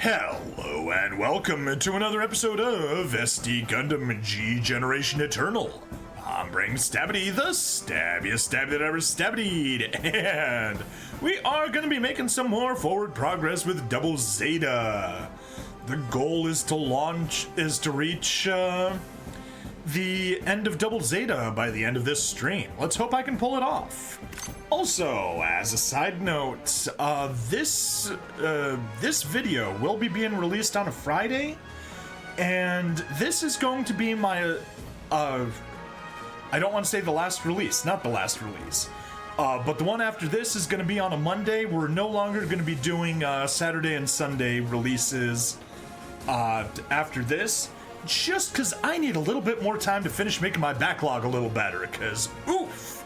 Hello and welcome to another episode of SD Gundam G Generation Eternal. I'm Brain Stabbity, the stabbiest stab that ever stabbied, and we are going to be making some more forward progress with Double Zeta. The goal is to reach the end of Double Zeta by the end of this stream. Let's hope I can pull it off. Also, as a side note, this video will be being released on a Friday, and this is going to be my, I don't want to say the last release, not the last release, but the one after this is going to be on a Monday. We're no longer going to be doing Saturday and Sunday releases after this, just because I need a little bit more time to finish making my backlog a little better, because, oof!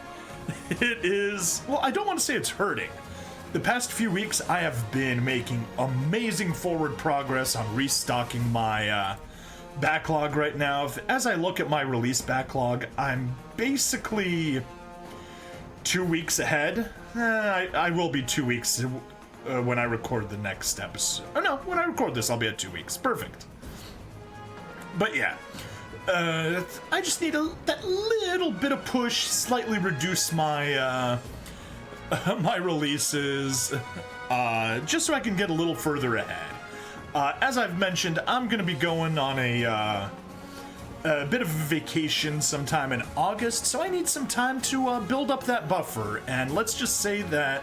It is, well, I don't want to say it's hurting. The past few weeks, I have been making amazing forward progress on restocking my backlog right now. As I look at my release backlog, I'm basically 2 weeks ahead. I will be 2 weeks when I record the next episode. Oh no, when I record this, I'll be at 2 weeks. Perfect. But yeah. I just need that little bit of push, slightly reduce my my releases, just so I can get a little further ahead. As I've mentioned, I'm going to be going on a bit of a vacation sometime in August, so I need some time to build up that buffer. And let's just say that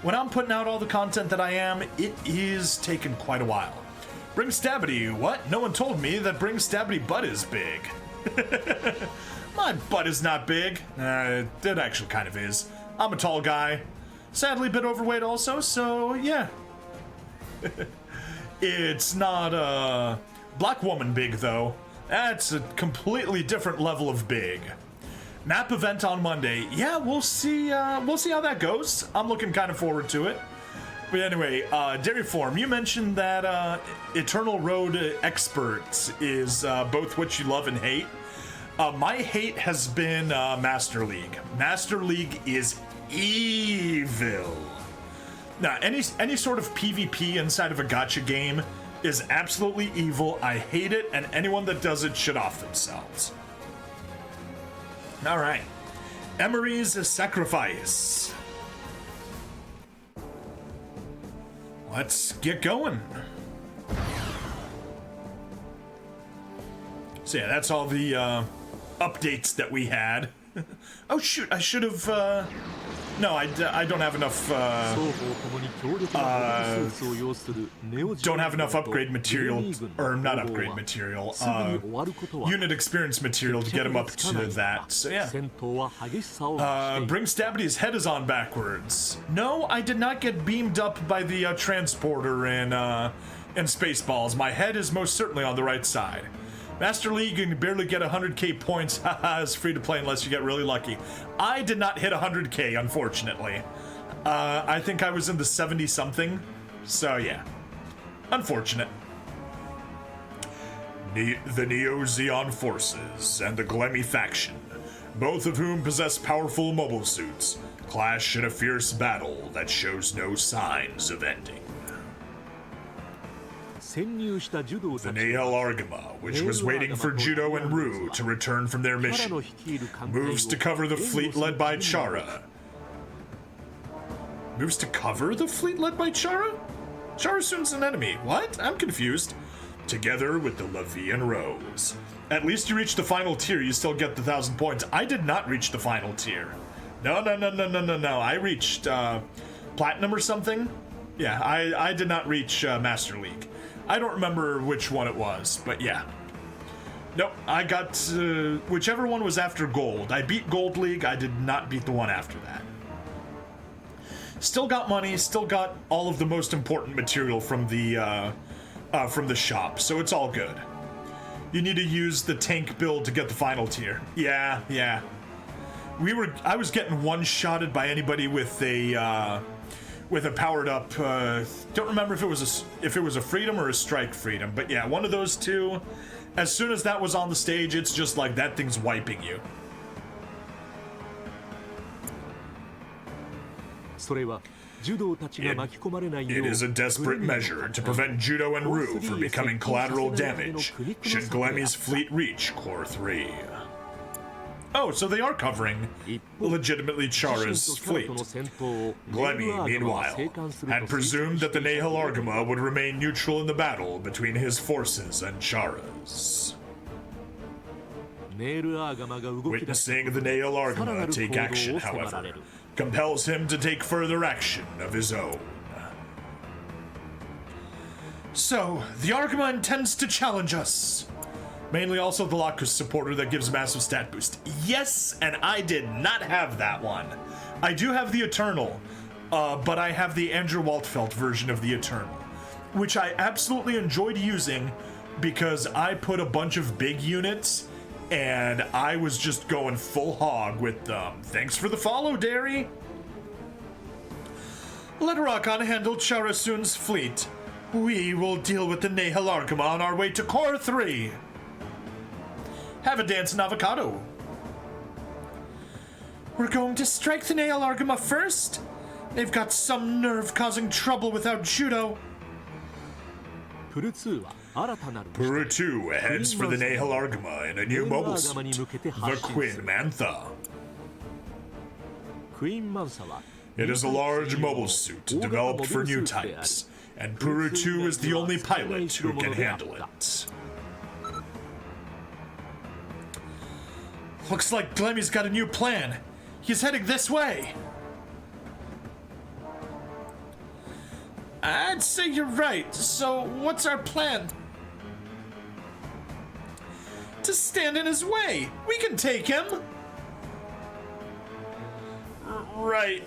when I'm putting out all the content that I am, it is taking quite a while. Bring Stabbity, what? No one told me that Bring Stabbity butt is big. My butt is not big. It actually kind of is. I'm a tall guy. Sadly a bit overweight also, so yeah. It's not black woman big though. That's a completely different level of big. Map event on Monday. Yeah, we'll see how that goes. I'm looking kind of forward to it. But anyway, Dairyform, you mentioned that Eternal Road Expert is both what you love and hate. My hate has been Master League. Master League is evil. Now, any sort of PvP inside of a gacha game is absolutely evil. I hate it, and anyone that does it should off themselves. All right, Emary's Sacrifice. Let's get going. So yeah, that's all the updates that we had. Oh shoot, I should have, no, I don't have enough, don't have enough upgrade material, or not upgrade material, unit experience material to get him up to that, so yeah. Bring Stabbity's head is on backwards. No, I did not get beamed up by the transporter in Spaceballs. My head is most certainly on the right side. Master League, you can barely get 100k points. Haha, it's free to play unless you get really lucky. I did not hit 100k, unfortunately. I think I was in the 70-something, so yeah. Unfortunate. The Neo-Zeon forces and the Glemmy faction, both of whom possess powerful mobile suits, clash in a fierce battle that shows no signs of ending. The Nahel Argama, which was waiting for Judo and Rue to return from their mission, moves to cover the fleet led by Chara. Moves to cover the fleet led by Chara? Chara soon's an enemy. What? I'm confused. Together with the Levian Rose. At least you reached the final tier, you still get the 1,000 points. I did not reach the final tier. No. I reached Platinum or something. Yeah, I did not reach Master League. I don't remember which one it was, but yeah. Nope, I got whichever one was after Gold. I beat Gold League, I did not beat the one after that. Still got money, still got all of the most important material from the shop, so it's all good. You need to use the tank build to get the final tier. Yeah. I was getting one-shotted by anybody with a powered up, don't remember if it was a freedom or a strike freedom, but yeah, one of those two. As soon as that was on the stage, it's just like that thing's wiping you. It is a desperate measure to prevent Judo and Ru from becoming collateral damage should Glemmy's fleet reach Core 3. Oh, so they are covering legitimately Chara's fleet. Glemmy, meanwhile, had presumed that the Nahel Argama would remain neutral in the battle between his forces and Chara's. Witnessing the Nahel Argama take action, however, compels him to take further action of his own. So, the Argama intends to challenge us. Mainly also the Lacus supporter that gives massive stat boost. Yes, and I did not have that one. I do have the Eternal, but I have the Andrew Waltfeld version of the Eternal, which I absolutely enjoyed using because I put a bunch of big units and I was just going full hog with them. Thanks for the follow, Derry. Let Rakan handle Charasun's fleet. We will deal with the Nahel Argama on our way to Core 3. Have a dance in avocado. We're going to strike the Nahel Argama first? They've got some nerve causing trouble without Judo. Puru 2 heads for the Nahel Argama in a new mobile suit, the Queen Mantha. It is a large mobile suit developed for new types, and Puru 2 is the only pilot who can handle it. Looks like Glemmy's got a new plan. He's heading this way. I'd say you're right. So what's our plan? To stand in his way. We can take him. Right.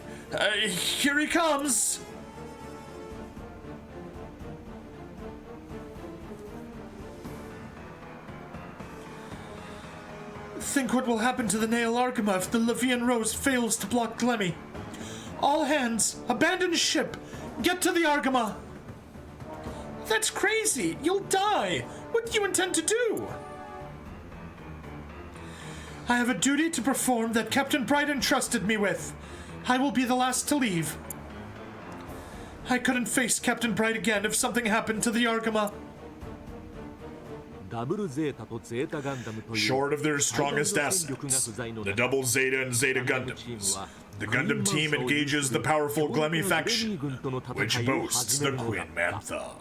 Here he comes. Think what will happen to the Nahel Argama if the Levian Rose fails to block Glemmy. All hands, abandon ship. Get to the Argama. That's crazy. You'll die. What do you intend to do? I have a duty to perform that Captain Bright entrusted me with. I will be the last to leave. I couldn't face Captain Bright again if something happened to the Argama. Short of their strongest assets, the double Zeta and Zeta Gundams, the Gundam team engages the powerful Glemmy faction, which boasts the Queen Mantha.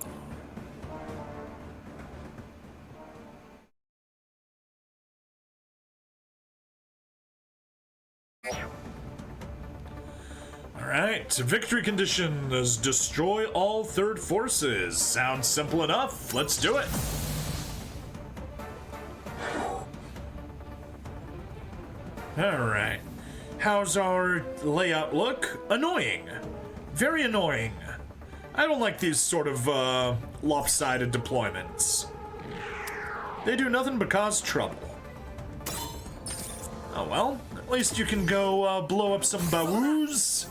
Alright, victory condition is destroy all third forces. Sounds simple enough. Let's do it. Alright. How's our layout look? Annoying. Very annoying. I don't like these sort of lopsided deployments. They do nothing but cause trouble. Oh well, at least you can go blow up some bawoos.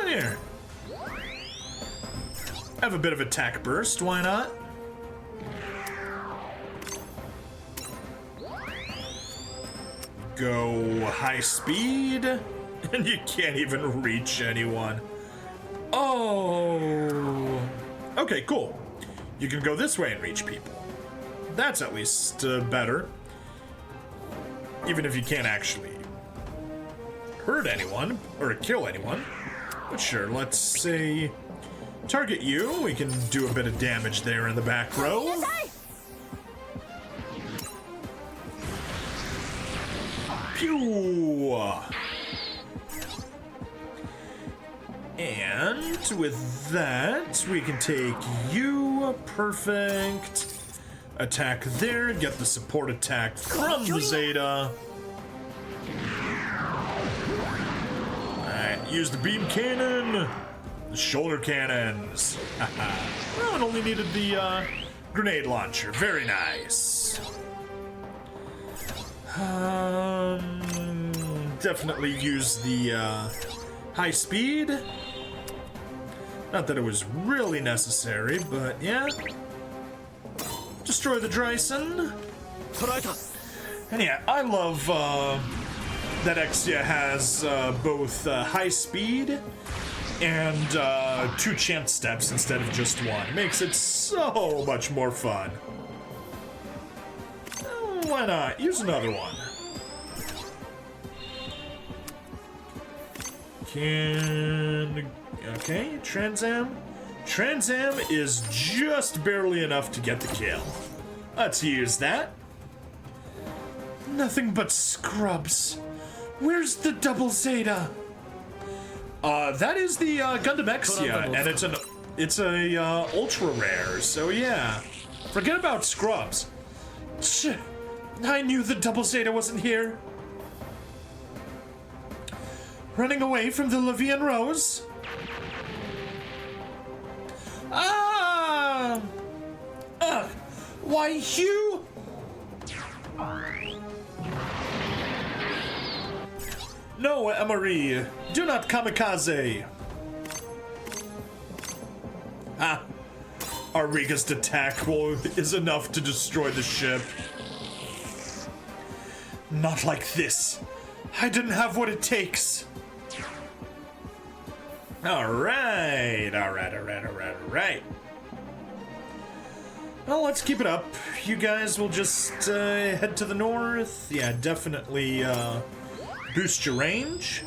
Here. Have a bit of attack burst, why not? Go high speed, and you can't even reach anyone. Oh. Okay, cool. You can go this way and reach people. That's at least better. Even if you can't actually hurt anyone, or kill anyone. But sure, let's say target you. We can do a bit of damage there in the back row. Pew! And with that, we can take you. Perfect. Attack there. Get the support attack from the Zeta. Use the beam cannon, the shoulder cannons. Well, it only needed the grenade launcher. Very nice. Definitely use the high speed. Not that it was really necessary, but yeah. Destroy the Dryson. And yeah, I love that Exia has both high speed and 2 chance steps instead of just 1. It makes it so much more fun. Why not? Use another one. Okay, Transam. Transam is just barely enough to get the kill. Let's use that. Nothing but scrubs. Where's the double Zeta? That is the Gundam Exia, and it's a ultra rare. So yeah, forget about scrubs. I knew the double Zeta wasn't here. Running away from the Levian Rose. Ah! Why, Hugh? No, Emary, do not kamikaze. Ah, Ariga's attack is enough to destroy the ship. Not like this. I didn't have what it takes. Alright. Well, let's keep it up. You guys will just head to the north. Yeah, definitely boost your range.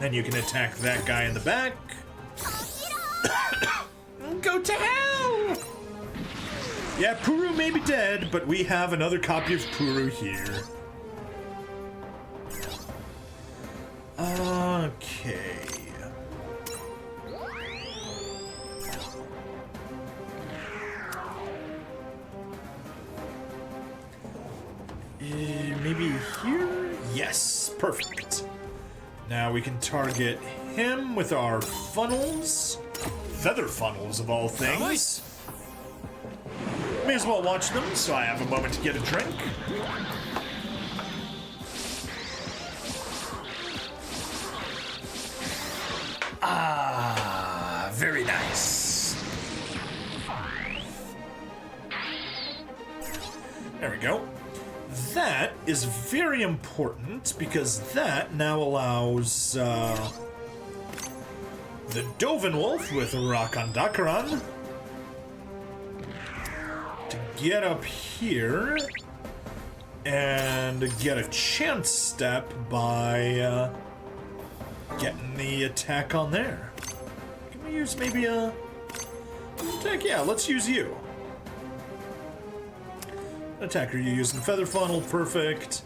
And you can attack that guy in the back. Go to hell! Yeah, Puru may be dead, but we have another copy of Puru here. Okay. Maybe here? Yes, perfect. Now we can target him with our funnels. Feather funnels, of all things. Nice. May as well watch them, so I have a moment to get a drink. Ah, very nice. There we go. That is very important because that now allows the Dovin Wolf with Rakan Dakaran to get up here and get a chance step by getting the attack on there. Can we use maybe a attack? Yeah, let's use you. Attacker, you using Feather Funnel, perfect.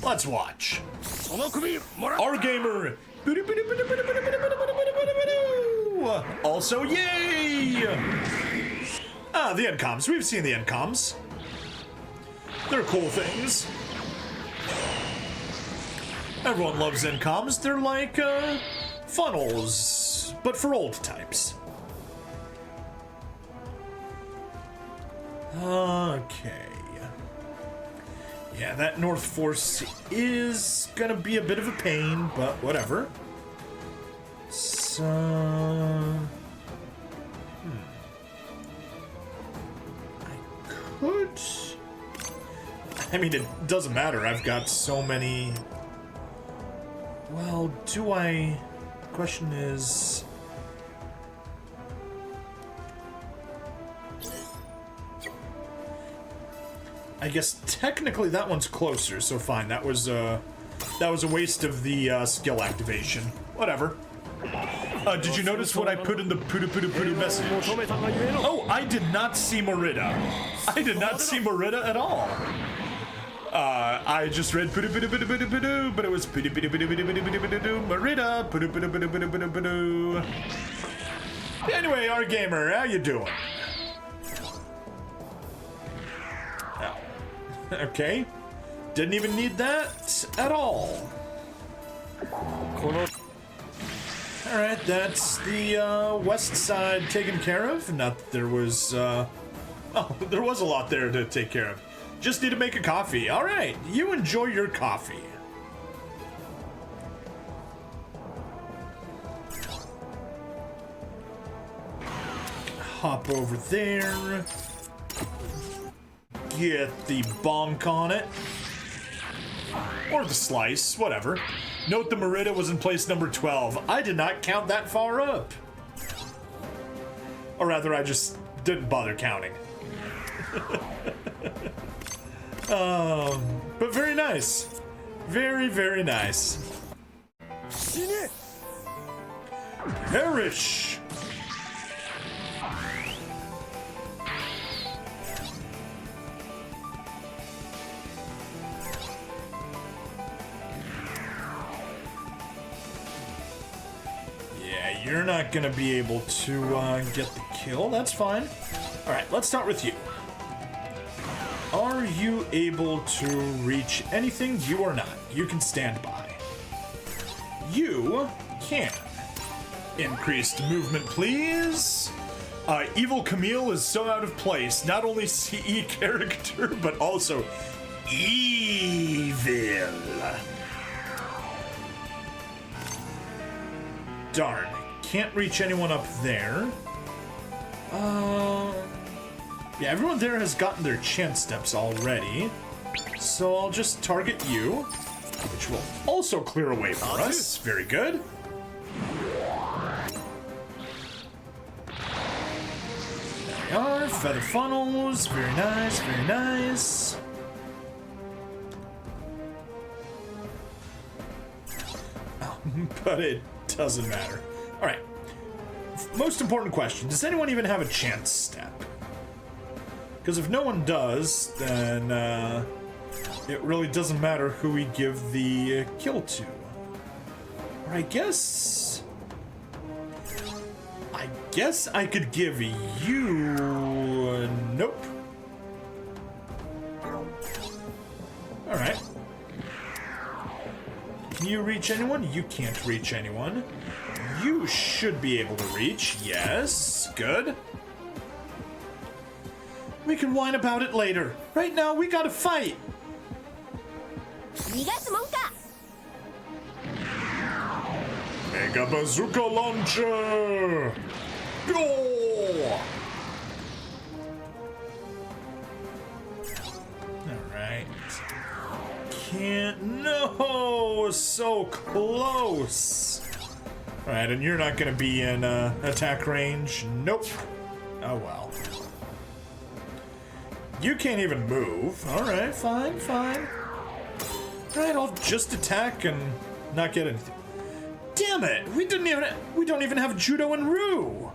Let's watch. Our gamer. Also, yay! Ah, the endcoms. We've seen the endcoms. They're cool things. Everyone loves endcoms. They're like funnels, but for old types. Okay. Yeah, that North Force is gonna be a bit of a pain, but whatever. So... I could... I mean, it doesn't matter. I've got so many... Well, do I... The question is... I guess technically that one's closer, so fine. That was a waste of the skill activation. Whatever. Did you notice what I put in the pudu message? Oh, I did not see Morita. I did not see Morita at all. I just read pudu, but it was pudu Morita pudu. Anyway, our gamer, how you doing? Okay. Didn't even need that at all. Alright, that's the west side taken care of. Not that there was, oh, there was a lot there to take care of. Just need to make a coffee. Alright, you enjoy your coffee. Hop over there. get the bonk on it. Or the slice, whatever. Note the Merida was in place number 12. I did not count that far up. Or rather, I just didn't bother counting. But very nice. Very, very nice. Perish! Yeah, you're not gonna be able to get the kill. That's fine. Alright, let's start with you. Are you able to reach anything? You are not. You can stand by. You can. Increased movement, please. Evil Camille is so out of place. Not only CE character, but also evil. Darn. Can't reach anyone up there. Yeah, everyone there has gotten their chance steps already. So I'll just target you, which will also clear a way for us. Very good. There we are. Feather funnels. Very nice, very nice. Oh, but it doesn't matter. Alright. Most important question. Does anyone even have a chance step? Because if no one does, then it really doesn't matter who we give the kill to. Or I guess I could give you... Nope. Alright. Can you reach anyone? You can't reach anyone. You should be able to reach. Yes. Good. We can whine about it later. Right now, we gotta fight. Mega Bazooka Launcher! Go! Alright. Can't... No! So close! Alright, and you're not gonna be in attack range? Nope. Oh well. You can't even move. Alright, fine, fine. Alright, I'll just attack and not get anything. Damn it! We don't even have Judo and Rue!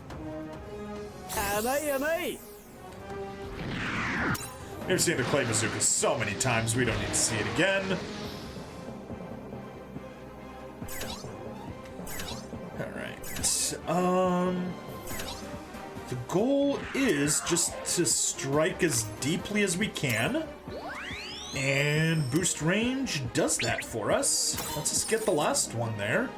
We've seen the clay bazooka so many times, we don't need to see it again. Alright. The goal is just to strike as deeply as we can. And boost range does that for us. Let's just get the last one there.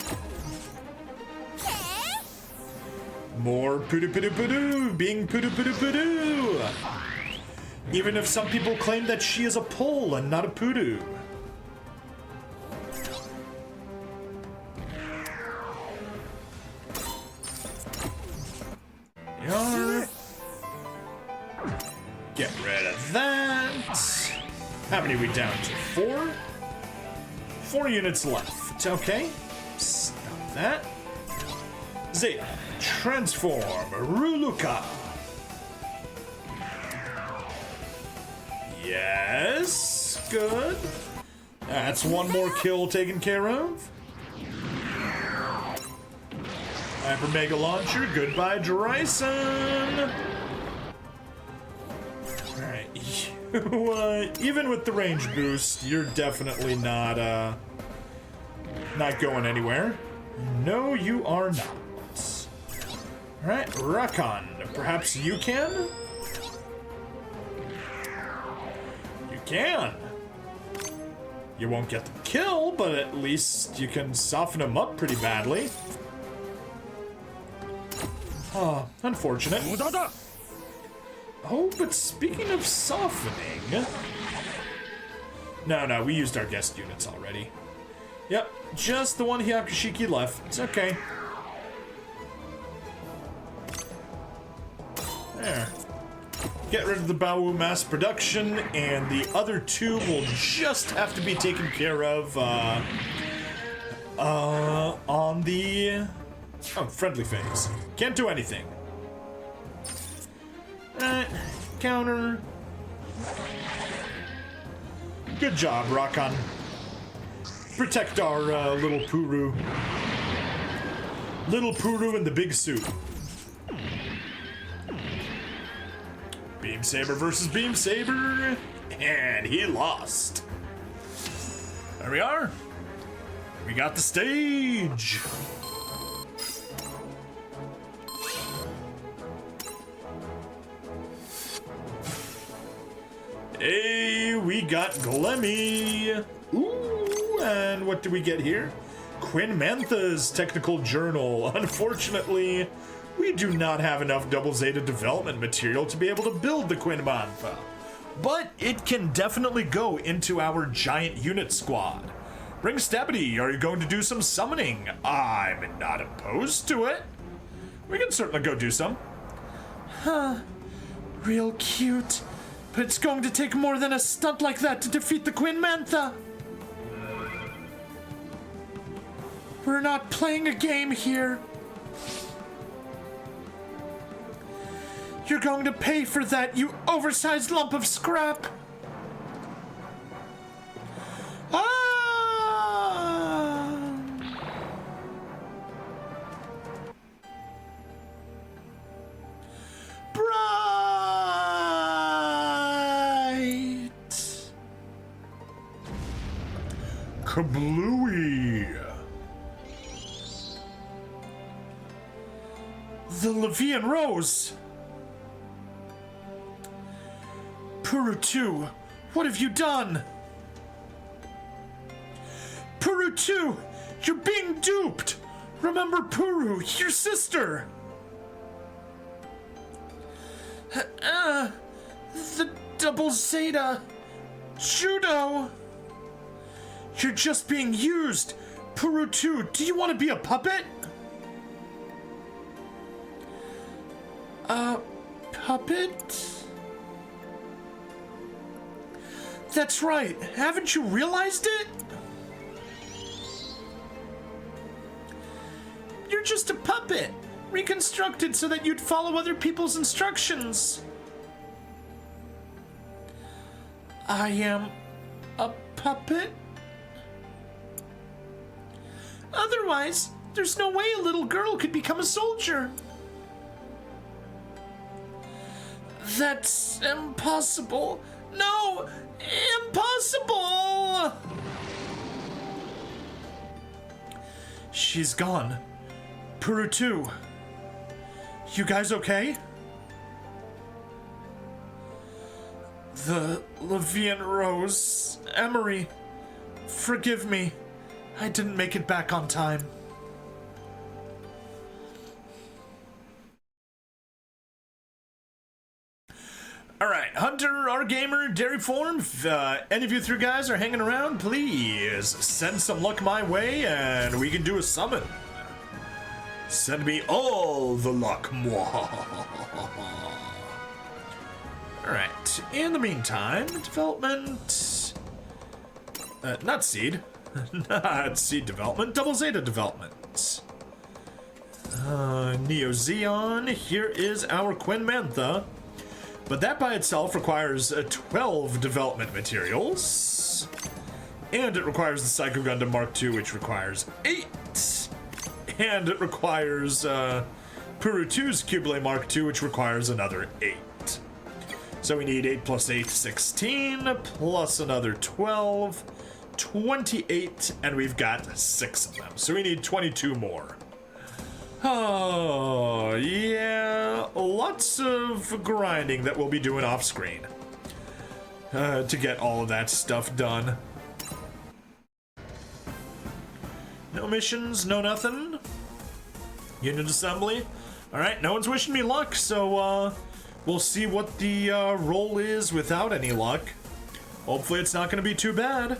More poo-doo-poo-doo-poo-doo, being poo-doo-poo-doo-poo-doo. Even if some people claim that she is a pole and not a poodoo. Get rid of that. How many are we down to? 4? 4 units left. Okay. Stop that. Zeta. Transform. Ruluka. Yes. Good. That's one more kill taken care of. Hyper Mega Launcher. Goodbye, Dryson. Alright. Even with the range boost, you're definitely not going anywhere. No, you are not. Alright, Rakan. Perhaps you can? You can. You won't get the kill, but at least you can soften him up pretty badly. Oh, unfortunate. Oh, but speaking of softening... No, we used our guest units already. Yep, just the one Hyakushiki left. It's okay. There. get rid of the Bawu mass production, and the other two will just have to be taken care of on the friendly phase. Can't do anything. Counter. Good job, Rakan. Protect our little Puru. Little Puru in the big suit. Beam Saber versus Beam Saber, and he lost. There we are. We got the stage. Hey, we got Glemmy. Ooh, and what do we get here? Quinn Mantha's technical journal. Unfortunately, we do not have enough Double Zeta development material to be able to build the Quinn Mantha. But it can definitely go into our giant unit squad. Ring Stabity, are you going to do some summoning? I'm not opposed to it. We can certainly go do some. Huh. Real cute. But it's going to take more than a stunt like that to defeat the Quinn Mantha. We're not playing a game here. You're going to pay for that, you oversized lump of scrap. Kablooey. The Levian Rose. Puru 2, what have you done? Puru 2, you're being duped. Remember Puru, your sister. The Double Zeta. Judo. You're just being used. Puru 2, do you want to be a puppet? Puppet? That's right. Haven't you realized it? You're just a puppet, reconstructed so that you'd follow other people's instructions. I am a puppet? Otherwise, there's no way a little girl could become a soldier. That's impossible. No, impossible! She's gone. Puru 2. You guys okay? The Levian Rose. Emary. Forgive me. I didn't make it back on time. Alright, Hunter, our gamer, Dairy Form, if any of you three guys are hanging around, please send some luck my way and we can do a summon. Send me all the luck. Alright, in the meantime, development... not seed. Not seed development, Double Zeta development. Neo Zeon, here is our Quinn Mantha. But that by itself requires 12 development materials. And it requires the Psycho Gundam Mark II, which requires 8. And it requires Puru 2's Cubile Mark II, which requires another 8. So we need 8 plus 8, 16, plus another 12, 28, and we've got 6 of them. So we need 22 more. Oh, yeah, lots of grinding that we'll be doing off screen to get all of that stuff done. No missions, no nothing. Unit assembly. All right, no one's wishing me luck, so we'll see what the roll is without any luck. Hopefully it's not going to be too bad.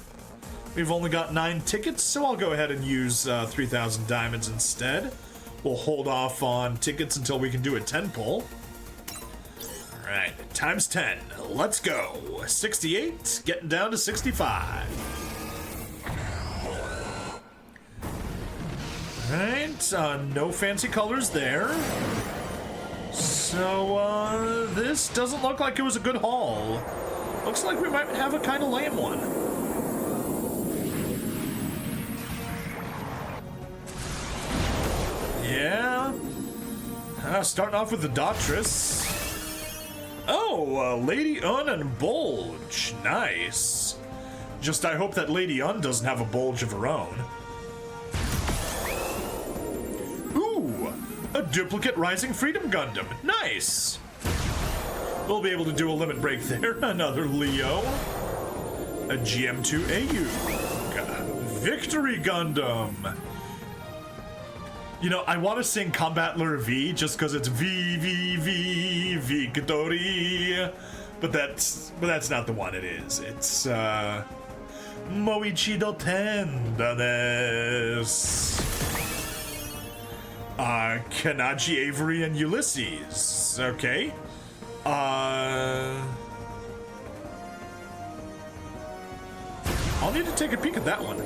We've only got 9 tickets, so I'll go ahead and use 3,000 diamonds instead. We'll hold off on tickets until we can do a 10 pull. Alright, Times 10. Let's go. 68, getting down to 65. Alright, no fancy colors there. So, this doesn't look like it was a good haul. Looks like we might have a kind of lame one. Yeah. Starting off with the Doctress. Oh, Lady Un and Bulge. Nice. Just I hope that Lady Un doesn't have a bulge of her own. Ooh, a duplicate Rising Freedom Gundam. Nice. We'll be able to do a limit break there. Another Leo. A GM2AU. Victory Gundam. You know, I want to sing Combattler V just because it's Victory, but that's not the one it is. It's Moichido Tendanes. Kanaji, Avery, and Ulysses. Okay. I'll need to take a peek at that one.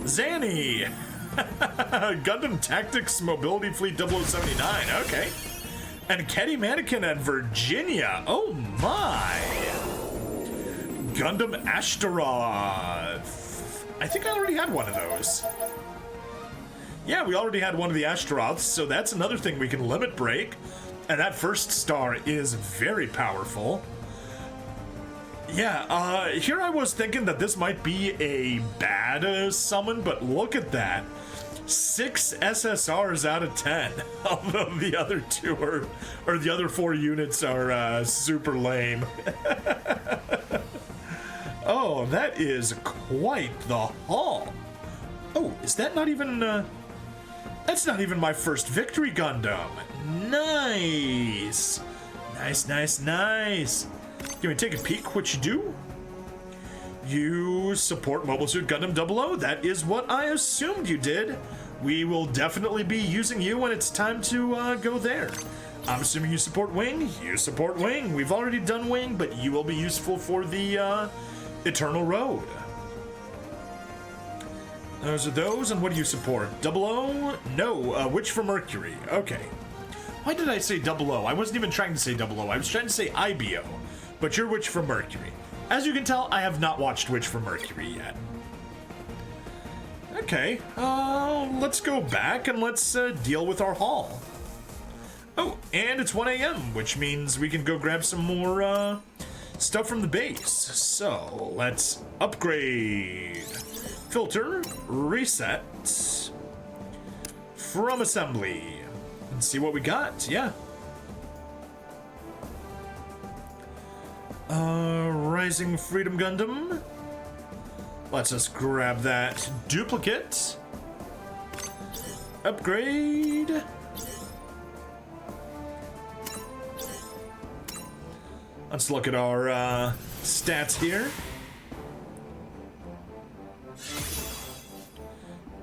Zanny. Gundam Tactics Mobility Fleet 0079, okay. And Ketty Mannequin and Virginia, oh my. Gundam Ashtaroth. I think I already had one of those. Yeah, we already had one of the Ashtaroths, so that's another thing we can limit break. And that first star is very powerful. Yeah, here I was thinking that this might be a bad summon, but look at that. 6 SSRs out of 10. Although the other two are, or the other 4 units are super lame. Oh, that is quite the haul. Oh, is that not even, that's not even my first Victory Gundam. Nice. Nice, nice, nice. Can we take a peek what you do? You support Mobile Suit Gundam 00. That is what I assumed you did. We will definitely be using you when it's time to go there. I'm assuming you support Wing. You support Wing. We've already done Wing, but you will be useful for the Eternal Road. Those are those, and what do you support? 00? No, Witch for Mercury. Okay. Why did I say 00? I wasn't even trying to say 00. I was trying to say IBO. But you're Witch for Mercury. As you can tell, I have not watched Witch for Mercury yet. Okay, let's go back and let's deal with our haul. Oh, and it's 1 a.m., which means we can go grab some more stuff from the base. So, let's upgrade. Filter, reset, from assembly, and see what we got, yeah. Rising Freedom Gundam. Let's just grab that duplicate. Upgrade. Let's look at our stats here.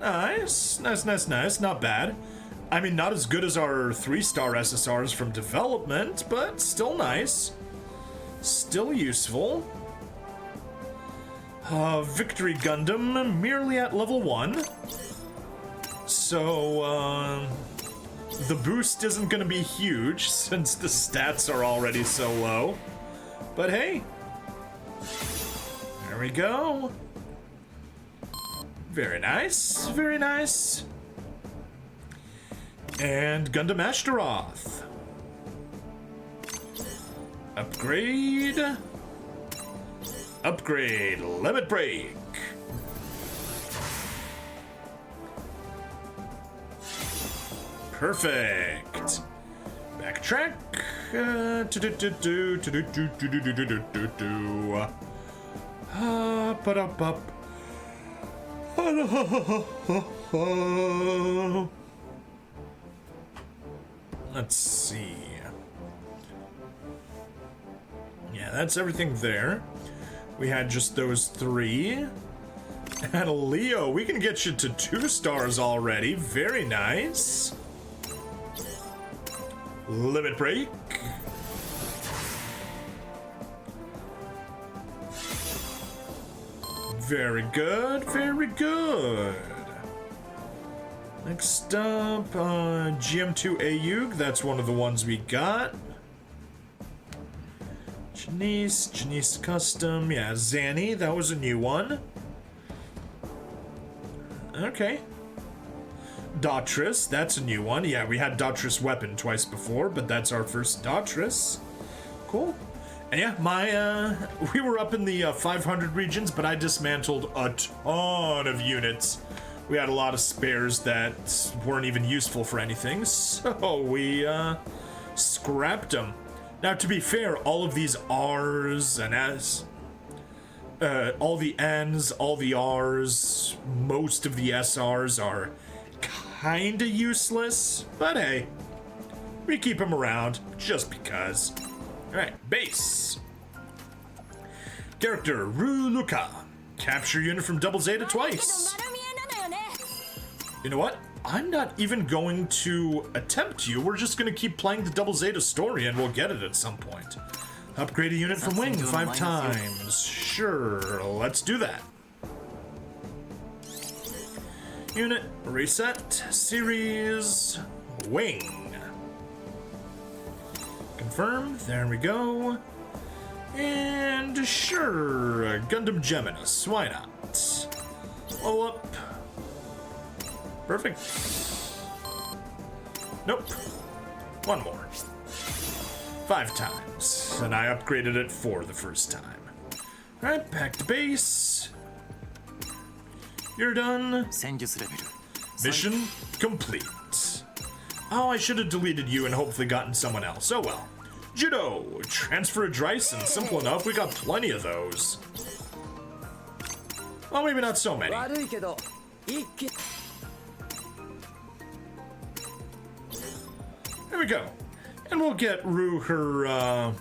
Nice, nice, nice, nice. Not bad. I mean, not as good as our 3-star SSRs from development, but still nice. Still useful. Victory Gundam, merely at level 1. So, the boost isn't gonna be huge since the stats are already so low. But hey, there we go. Very nice, very nice. And Gundam Ashtaroth. Upgrade. Upgrade. Limit break. Perfect. Backtrack. Up. Let's see. Yeah, that's everything there. We had just those 3. And a Leo, we can get you to 2 stars already. Very nice. Limit break. Very good, very good. Next up, GM2 Ayug. That's one of the ones we got. Janice Custom. Yeah, Zanny. That was a new one. Okay. Daughtris. That's a new one. Yeah, we had Daughtris Weapon twice before, but that's our first Daughtris. Cool. And yeah, we were up in the 500 regions, but I dismantled a ton of units. We had a lot of spares that weren't even useful for anything, so we scrapped them. Now, to be fair, all of these R's and S, all the N's, all the R's, most of the SR's are kinda useless, but hey, we keep them around just because. Alright, base. Character, Ruluka. Capture unit from Double Zeta twice. You know what? I'm not even going to attempt you. We're just going to keep playing the Double Zeta story and we'll get it at some point. Upgrade a unit from Wing 5 times. Sure, let's do that. Unit, reset, series, Wing. Confirm, there we go. And sure, Gundam Geminis, why not? Blow up. Perfect. Nope. One more. 5 times. And I upgraded it 4 the first time. Alright, back to base. You're done. Mission complete. Oh, I should have deleted you and hopefully gotten someone else. Oh well. Judo. Transfer a Dryson. Simple enough. We got plenty of those. Well, maybe not so many. There we go. And we'll get Rue her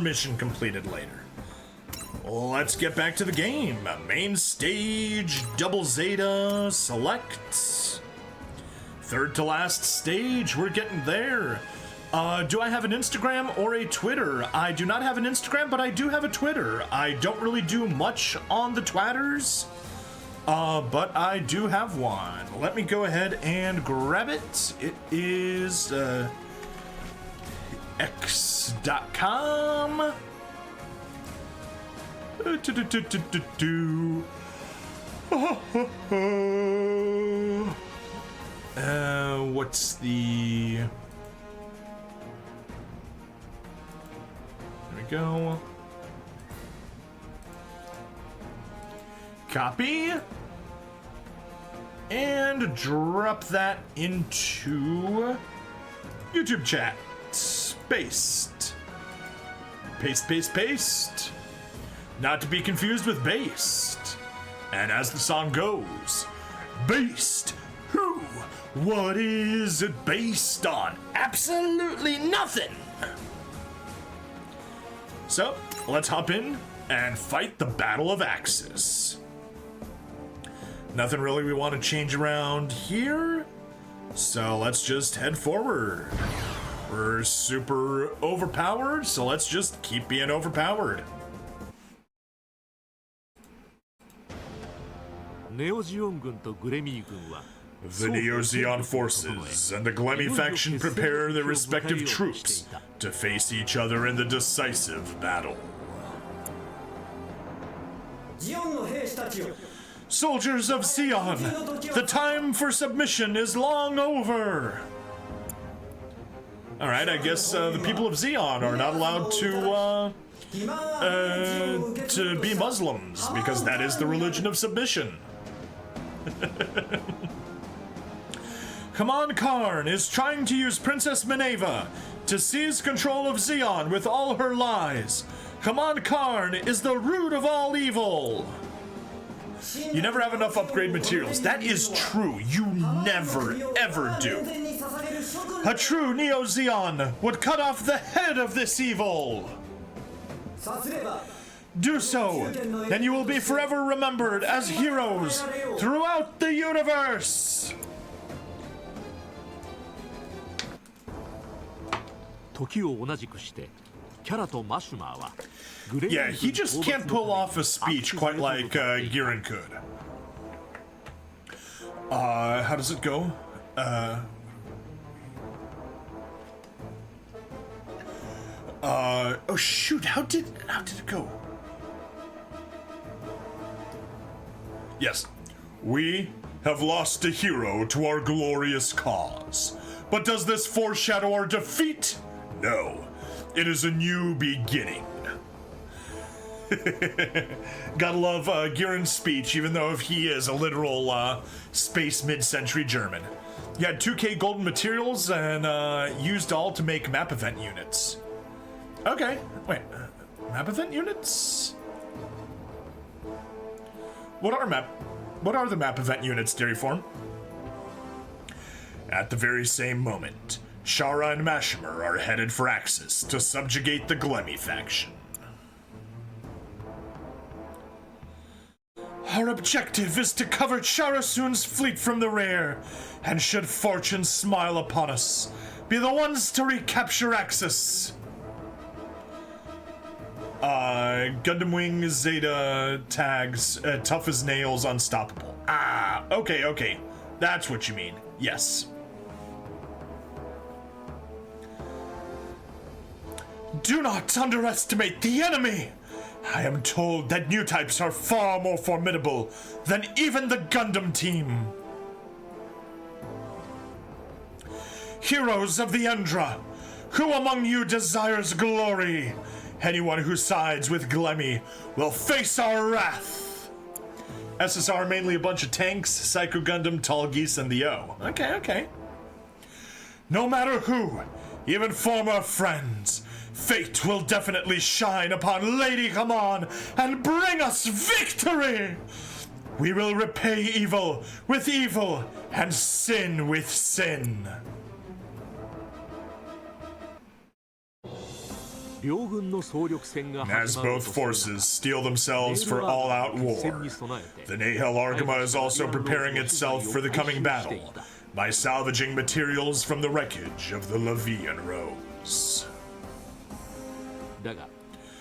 mission completed later. Let's get back to the game. Main stage, Double Zeta, select. Third to last stage, we're getting there. Do I have an Instagram or a Twitter? I do not have an Instagram, but I do have a Twitter. I don't really do much on the Twatters, but I do have one. Let me go ahead and grab it. It is x.com. What's the... There we go. Copy. And drop that into YouTube chat. Paste. Paste, paste, paste. Not to be confused with based. And as the song goes, based who? What is it based on? Absolutely nothing. So, let's hop in and fight the Battle of Axis. Nothing really we want to change around here, so let's just head forward. We're super overpowered, so let's just keep being overpowered. The Neo-Zeon forces and the Glemmy faction prepare their respective troops to face each other in the decisive battle. Soldiers of Zeon, the time for submission is long over. Alright, I guess the people of Zeon are not allowed to be Muslims, because that is the religion of submission. Command Karn is trying to use Princess Minerva to seize control of Zeon with all her lies. Command Karn is the root of all evil. You never have enough upgrade materials. That is true. You never, ever do. A true Neo-Zeon would cut off the head of this evil. Do so, and you will be forever remembered as heroes throughout the universe. 時を同じくしてキャラとマシュマーは Yeah, he just can't pull off a speech quite like Giran could. How does it go? Oh shoot, how did it go? Yes. We have lost a hero to our glorious cause. But does this foreshadow our defeat? No. It is a new beginning. Gotta love Giran's speech, even though he is a literal space mid-century German. He had 2K golden materials and used all to make map event units. Okay, wait, map event units? What are the map event units, Dairy Form? At the very same moment, Shara and Mashimer are headed for Axis to subjugate the Glemmy faction. Our objective is to cover Charasun's fleet from the rear, and should fortune smile upon us, be the ones to recapture Axis. Gundam Wing Zeta tags, tough as nails, unstoppable. Ah, okay. That's what you mean. Yes. Do not underestimate the enemy! I am told that new types are far more formidable than even the Gundam team. Heroes of the Endra, who among you desires glory? Anyone who sides with Glemmy will face our wrath. SSR mainly a bunch of tanks, Psycho Gundam, Tall Geese, and the O. Okay. No matter who, even former friends, fate will definitely shine upon Lady Haman and bring us victory! We will repay evil with evil and sin with sin. As both forces steel themselves for all-out war, the Nahel Argama is also preparing itself for the coming battle by salvaging materials from the wreckage of the Levian Rose.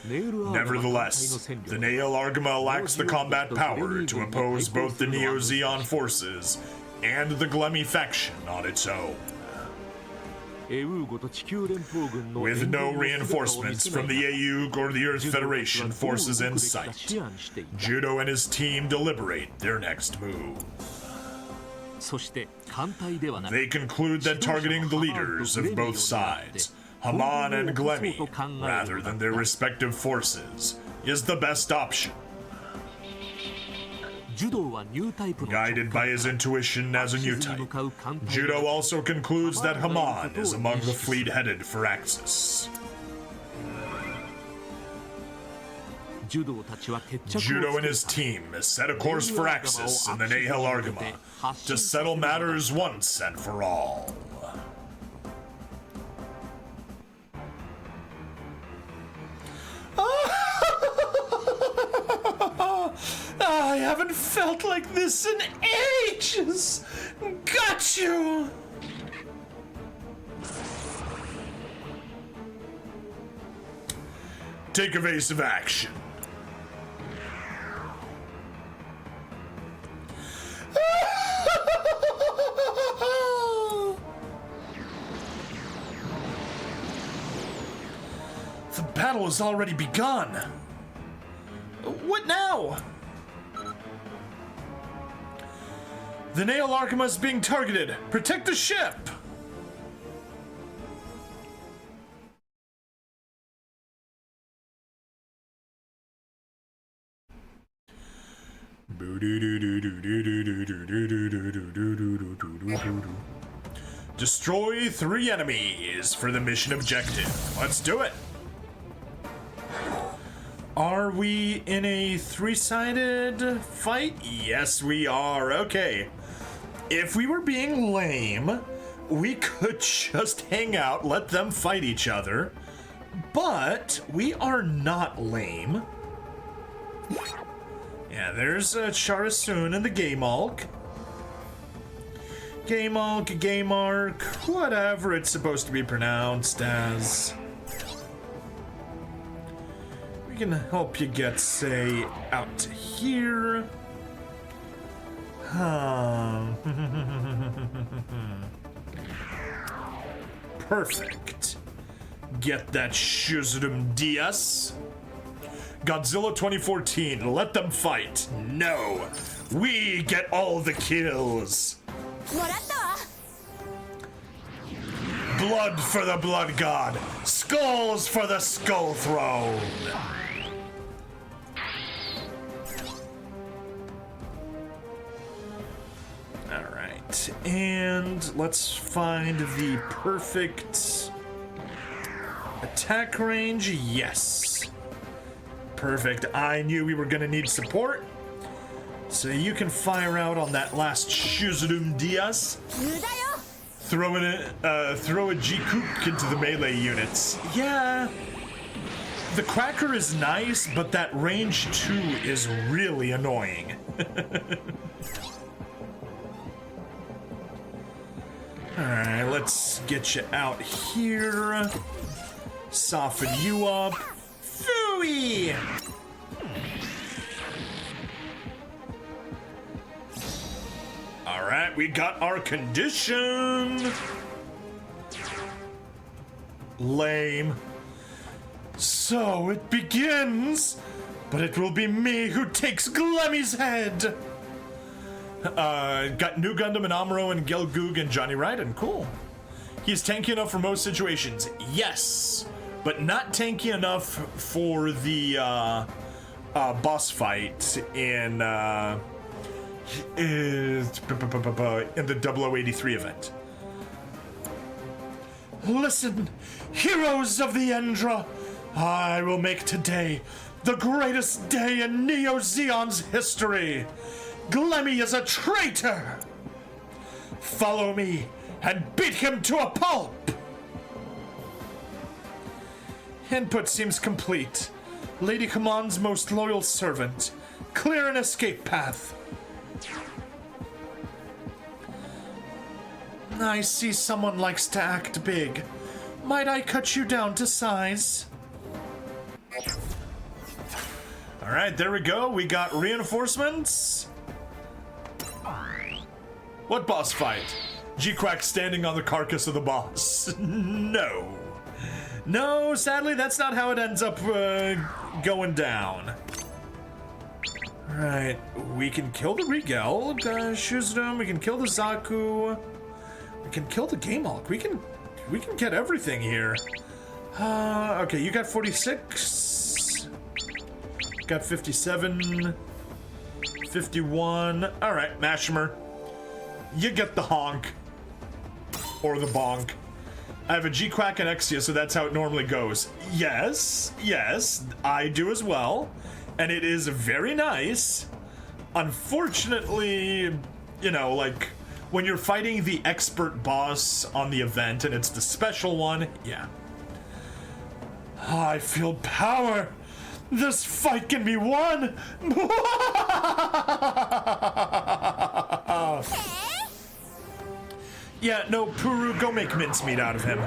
Nevertheless, the Nahel Argama lacks the combat power to oppose both the Neo-Zeon forces and the Glemmy faction on its own. With no reinforcements from the AUG or the Earth Federation forces in sight, Judo and his team deliberate their next move. They conclude that targeting the leaders of both sides, Haman and Glemmy, rather than their respective forces, is the best option. Guided by his intuition as a new type, Judo also concludes that Haman is among the fleet headed for Axis. Judo and his team set a course for Axis in the Nahel Argama to settle matters once and for all. I haven't felt like this in ages! Got you! Take evasive action. The battle has already begun. What now? The Nahel Argama is being targeted. Protect the ship! Destroy 3 enemies for the mission objective. Let's do it. Are we in a 3-sided fight? Yes, we are. Okay. If we were being lame, we could just hang out, let them fight each other. But we are not lame. Yeah, there's Charasun and the Gaymalk. Gaymark, whatever it's supposed to be pronounced as. We can help you get, say, out to here. Perfect. Get that Shuzum DS. Godzilla 2014, let them fight. No, we get all the kills. Blood for the Blood God. Skulls for the Skull Throne. Alright, and let's find the perfect attack range. Yes. Perfect. I knew we were gonna need support. So you can fire out on that last Shuzum DS. Throw a G-Kook into the melee units. Yeah. The Cracker is nice, but that range 2 is really annoying. Alright, let's get you out here. Soften you up. Phooey! Alright, we got our condition. Lame. So it begins, but it will be me who takes Glemmy's head. Got New Gundam and Amuro and Gelgoog and Johnny Raiden. Cool. He's tanky enough for most situations. Yes, but not tanky enough for the boss fight in the 0083 event. Listen, heroes of the Endra, I will make today the greatest day in Neo Zeon's history. Glemmy is a traitor! Follow me and beat him to a pulp! Input seems complete. Lady Command's most loyal servant. Clear an escape path. I see someone likes to act big. Might I cut you down to size? Alright, there we go. We got reinforcements. What boss fight? G-Quack standing on the carcass of the boss. No. No, sadly, that's not how it ends up going down. Alright, we can kill the Rigel, Shuzum, we can kill the Zaku, we can kill the Game Hulk, we can get everything here. Okay, you got 46, got 57, 51, alright, Mashimer. You get the honk. Or the bonk. I have a G-Quack and Exia, so that's how it normally goes. Yes, yes, I do as well. And it is very nice. Unfortunately, you know, like, when you're fighting the expert boss on the event and it's the special one, yeah. I feel power. This fight can be won. Yeah, no, Puru, go make mincemeat out of him.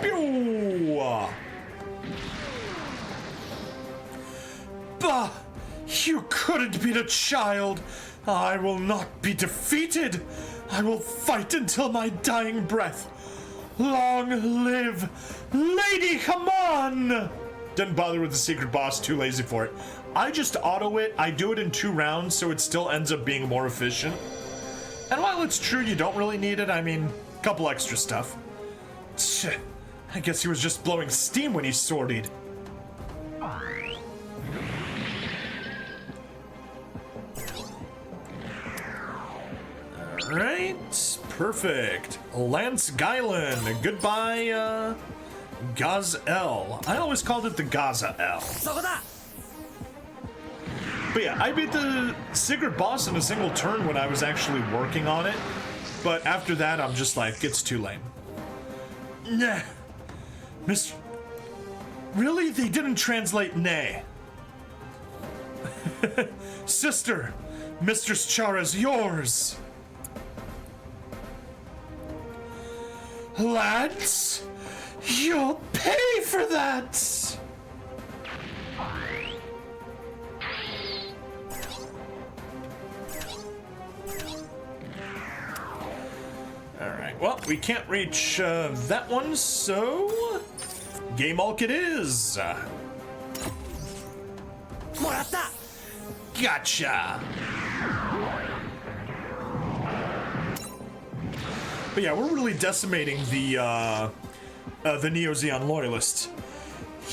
Pew! Bah! You couldn't beat a child! I will not be defeated! I will fight until my dying breath! Long live Lady Haman! Didn't bother with the secret boss, too lazy for it. I just auto it, I do it in 2 rounds, so it still ends up being more efficient. And while it's true you don't really need it, I mean, a couple extra stuff. Tch, I guess he was just blowing steam when he sortied. Alright, perfect. Lance Guylan, goodbye, Gaz-El. I always called it the Gaza-El. But yeah, I beat the secret boss in a single turn when I was actually working on it. But after that, I'm just like, it's too lame. Nah. Really? They didn't translate nay. Sister, Mistress Chara's yours. Lads, you'll pay for that. Alright, well, we can't reach that one, so Game Hulk it is. Gotcha. But yeah, we're really decimating the Neo Zeon loyalists.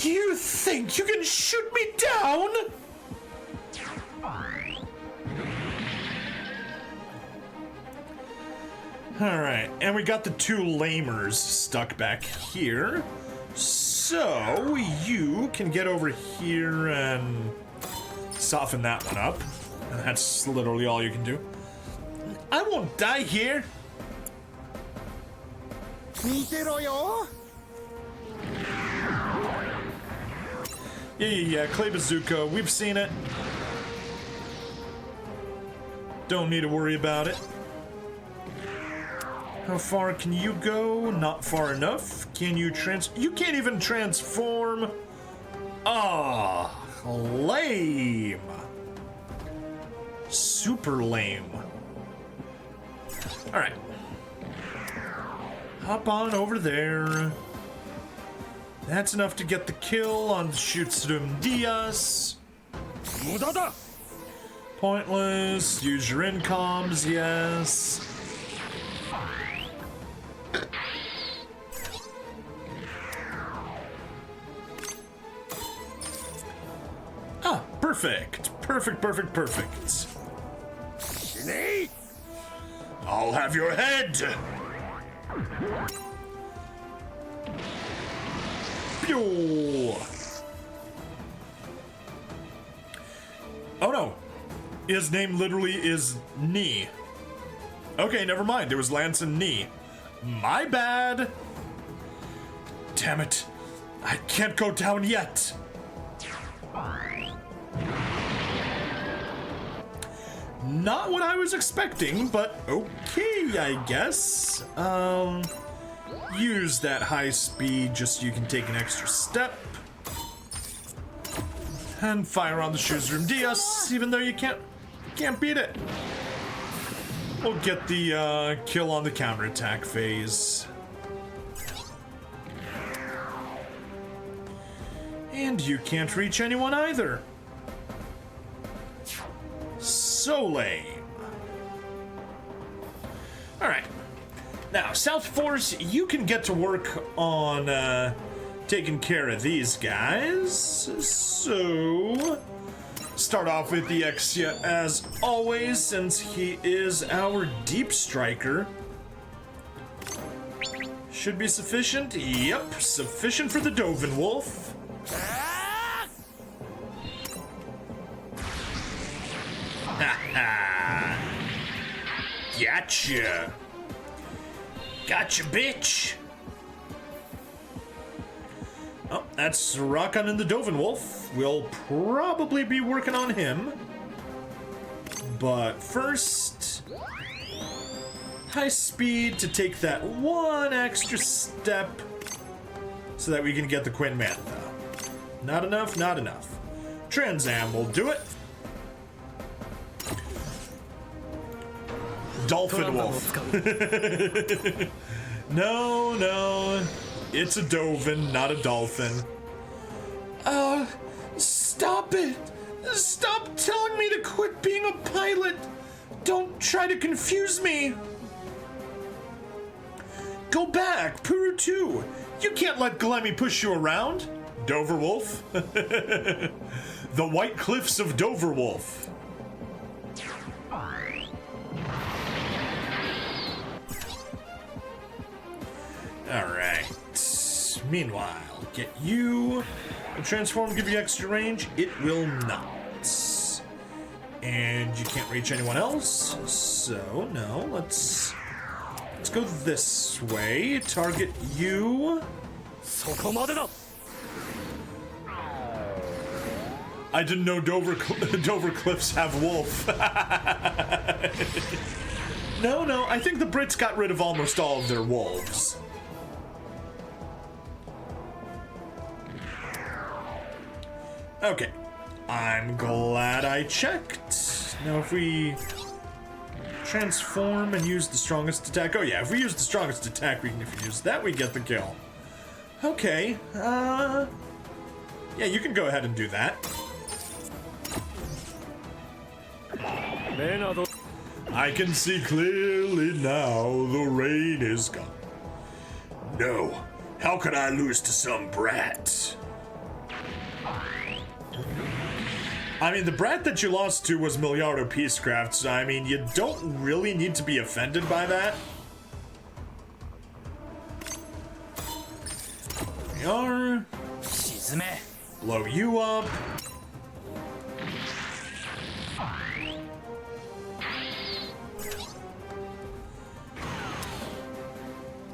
You think you can shoot me down? Alright, and we got the two lamers stuck back here. So you can get over here and soften that one up. And that's literally all you can do. I won't die here. Yeah, Clay Bazooka, we've seen it. Don't need to worry about it. How far can you go? Not far enough. Can you you can't even transform. Ah, lame. Super lame. All right. Hop on over there. That's enough to get the kill on the Schutzrum Diaz. Pointless. Use your incoms, yes. Ah, perfect. Perfect. I'll have your head. Pew. Oh no. His name literally is Knee. Okay, never mind. It was Lance and Knee. My bad. Damn it. I can't go down yet. Not what I was expecting, but okay, I guess. Use that high speed just so you can take an extra step. And fire on the Schutzrum Diaz, even though you can't beat it. We'll get the kill on the counterattack phase. And you can't reach anyone either. So lame. Alright. Now, South Force, you can get to work on taking care of these guys. So, start off with the Exia as always, since he is our deep striker. Should be sufficient. Yep, sufficient for the Dovin Wolf. Gotcha, bitch. Oh, that's Rakan and the Dovin Wolf. We'll probably be working on him. But first, high speed to take that one extra step so that we can get the Quinn Mantha. Not enough, not enough. Trans Am will do it. Dolphin Wolf. No. It's a Dovin, not a dolphin. Stop it! Stop telling me to quit being a pilot! Don't try to confuse me! Go back, Puru 2! You can't let Glemmy push you around! Dover Wolf? The White Cliffs of Dover Wolf. Alright. Meanwhile, get you. The transform give you extra range? It will not. And you can't reach anyone else. So, no, let's go this way. Target you. I didn't know Dover Cliffs have wolf. No, I think the Brits got rid of almost all of their wolves. Okay, I'm glad I checked. Now if we Transform and use the strongest attack. Oh yeah, if we use the strongest attack, if we use that, we get the kill. Okay, yeah, you can go ahead and do that. I can see clearly now the rain is gone. No, how could I lose to some brat? I mean, the brat that you lost to was Miliardo Peacecraft, so I mean, you don't really need to be offended by that. There we are. Blow you up.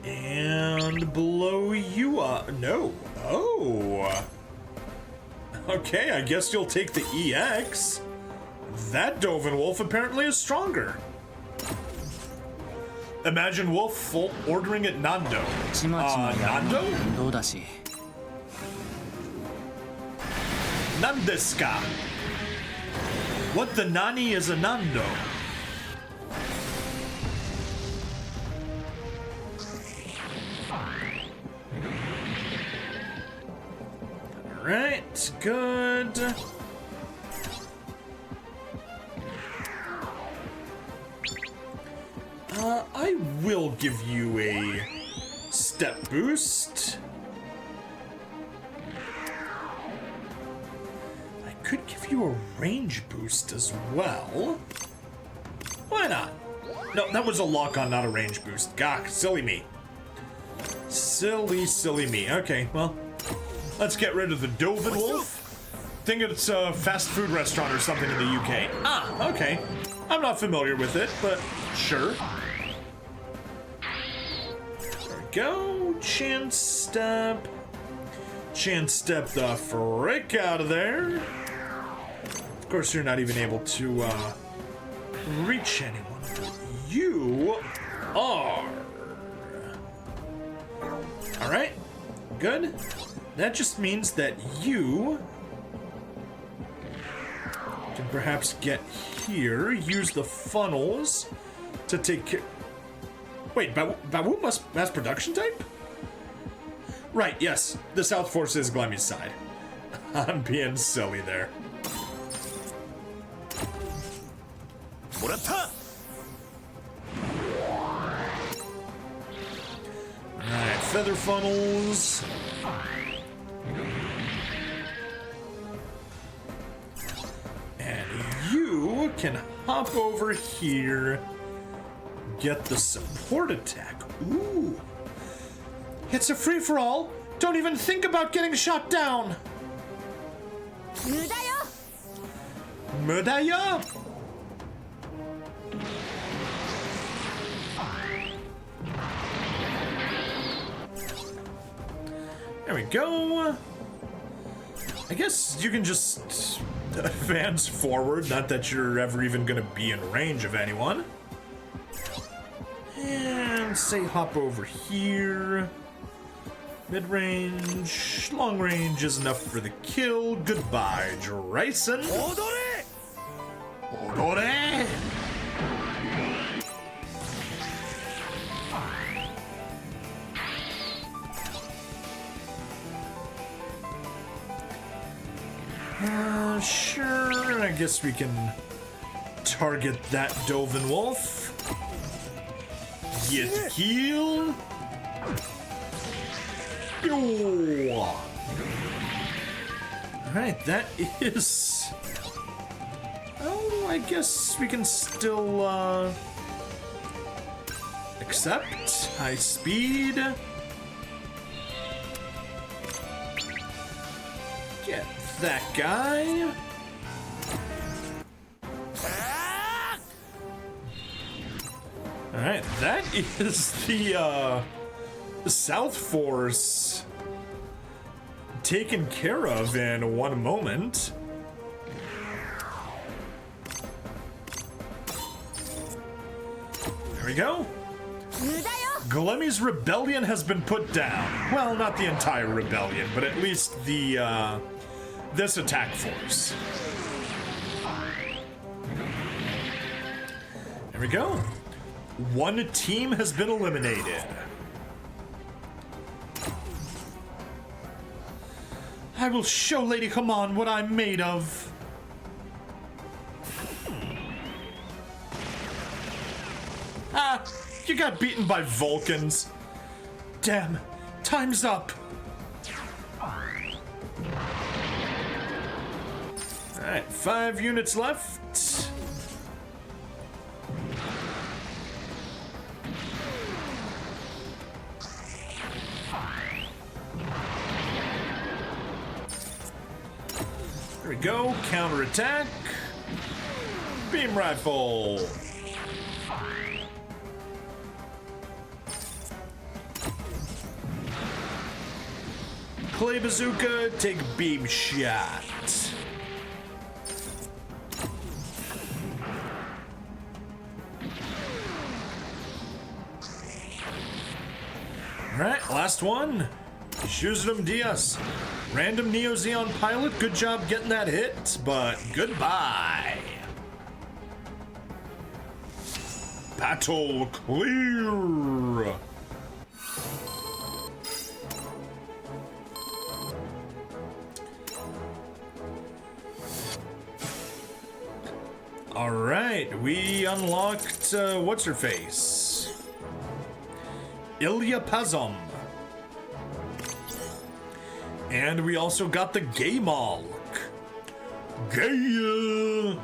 And blow you up. No. Oh. Okay, I guess you'll take the EX. That Dovin Wolf apparently is stronger. Imagine Wolf ordering it Nando. Nando? Nandeska. What the nani is a Nando? Alright, good. I will give you a step boost. I could give you a range boost as well. Why not? No, that was a lock-on, not a range boost. Gah, silly me. Silly me. Okay, well, let's get rid of the Dovin Wolf. Think it's a fast food restaurant or something in the UK. Ah, okay. I'm not familiar with it, but sure. There we go. Chance step. Chance step the frick out of there. Of course, you're not even able to reach anyone. You are. All right. Good. That just means that you can perhaps get here, use the funnels to take care. Wait, Bawu mass production type? Right, yes. The South Force is Glemmy's side. I'm being silly there. Alright, feather funnels. And you can hop over here, get the support attack. Ooh. It's a free-for-all. Don't even think about getting shot down. Mudaya. There we go. I guess you can just advance forward, not that you're ever even gonna be in range of anyone. And say hop over here. Mid-range, long range is enough for the kill. Goodbye, Drayson. Odore! Odore! Sure, I guess we can target that Dovin Wolf. Get heal. Alright, that is... Oh, I guess we can still, accept. High speed. Get that guy. Alright, that is the South Force taken care of in one moment. There we go. Glemmy's rebellion has been put down. Well, not the entire rebellion, but at least the, this attack force. There we go. One team has been eliminated. I will show Lady Haman what I'm made of. Ah, you got beaten by Vulcans. Damn, time's up. Alright, 5 units left. There we go, counterattack. Beam rifle. Clay bazooka, take beam shot. Alright, last one. Shuzum Diaz. Random Neo Xeon pilot, good job getting that hit, but goodbye. Battle clear. Alright, we unlocked, what's-her-face? Ilya Pazom. And we also got the Gay Malk. Gay.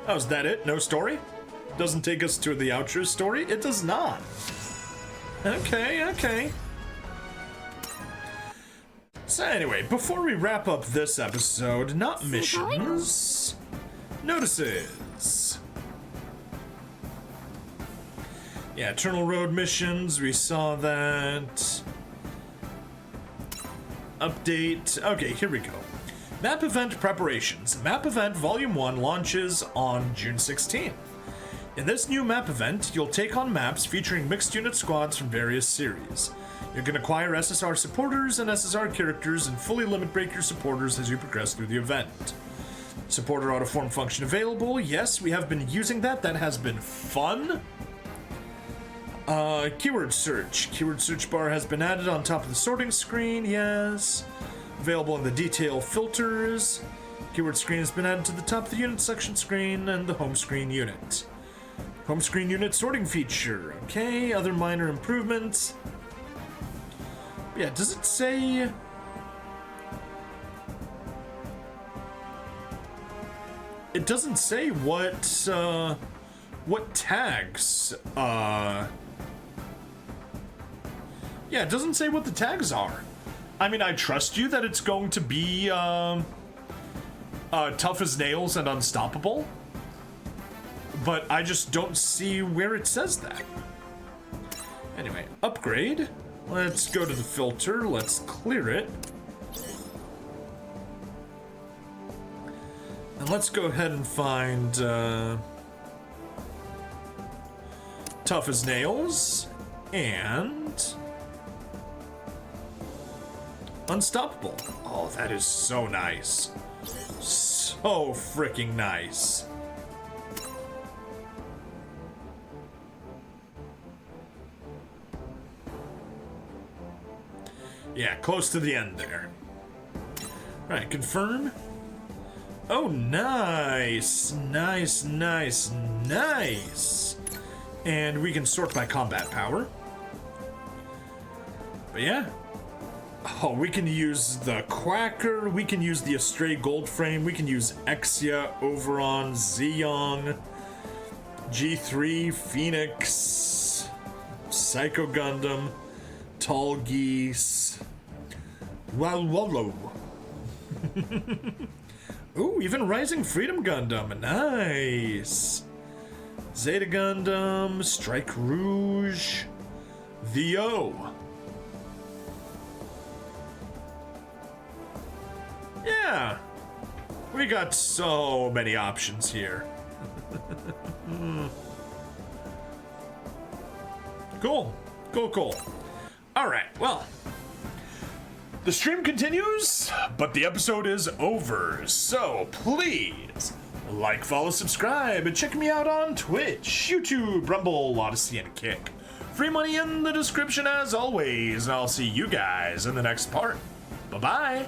Oh, is that it? No story? Doesn't take us to the outro story? It does not. Okay, okay. So anyway, before we wrap up this episode, not missions, notices. Yeah, Eternal Road missions, we saw that. Update. Okay, here we go. Map event preparations. Map event Volume 1 launches on June 16th. In this new map event, you'll take on maps featuring mixed unit squads from various series. You can acquire SSR supporters and SSR characters and fully limit break your supporters as you progress through the event. Supporter autoform function available. Yes, we have been using that. That has been fun. Keyword search. Keyword search bar has been added on top of the sorting screen. Yes. Available in the detail filters. Keyword screen has been added to the top of the unit section screen and the home screen unit. Home screen unit sorting feature. Okay, other minor improvements. Yeah, does it say... It doesn't say what tags, Yeah, it doesn't say what the tags are. I mean, I trust you that it's going to be, tough as nails and unstoppable. But I just don't see where it says that. Anyway, upgrade. Let's go to the filter. Let's clear it. And let's go ahead and find tough as nails and unstoppable. Oh, that is so nice. So freaking nice. Yeah, close to the end there. Right, confirm. Oh, nice. Nice, nice, nice. And we can sort by combat power. But yeah. Oh, we can use the Quacker. We can use the Astray Goldframe. We can use Exia, Overon, Zeong, G3, Phoenix, Psycho Gundam, Tall Geese, Walwallow. Ooh, even Rising Freedom Gundam. Nice. Zeta Gundam, Strike Rouge, VO. Yeah. We got so many options here. Cool. Cool, cool. All right, well. The stream continues, but the episode is over, so please like, follow, subscribe, and check me out on Twitch, YouTube, Rumble, Odyssey, and Kick. Free money in the description as always, and I'll see you guys in the next part. Bye-bye.